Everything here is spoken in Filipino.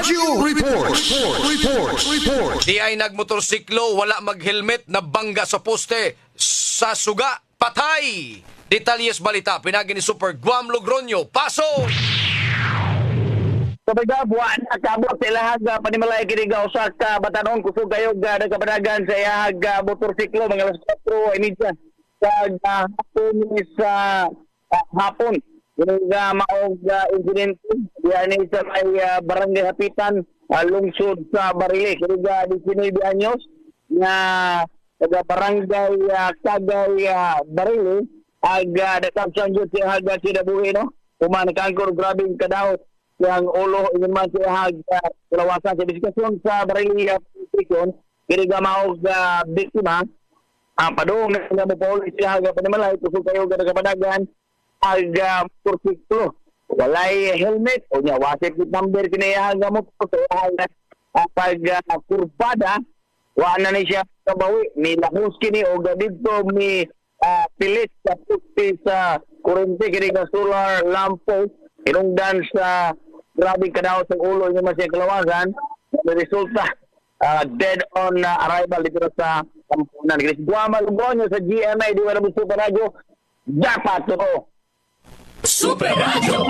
Radyo Report. Di ay nagmotorsiklo, wala mag-helmet, nabangga sa poste, sa suga, patay. Detalyes balita, pinagi ni Super Guam Logronyo. Paso! Kapag buwan na kabot sa ilahag panimalay kinigaw sa Batanon, kusog kayo nagkabanagan sa ilahag motorsiklo, mga alas 4 inidya sa hapon. Yung maog incident yan sa may barangay Hapitan, lungsod sa Barile. Kaya 19 anyos na taga barangay Cagay Barile ag nakapsan yun siya haga sinabuhi, no? Kumanakangkor grabing kadaot yang ulo ingin man siya haga kalawasan sa diskasyon sa Barile Station. Kaya maog biktima padung na mo police siya haga panimalay kusog kayo nagkabanagan aga motorsiklo walay helmet o nya wasip number kinayaga mo so pag kurbada wa na ni siya kabawi ni lahos kini o gadito mi pilit sa puti sa kurente kini ka solar lampo inungdan sa grabe kadaot sa ulo niya masya kalawasan resulta dead on arrival dito sa kampunan. Kasi Guama Lugronyo sa GMA di wala mo Super Radio dapat to. Super Radio.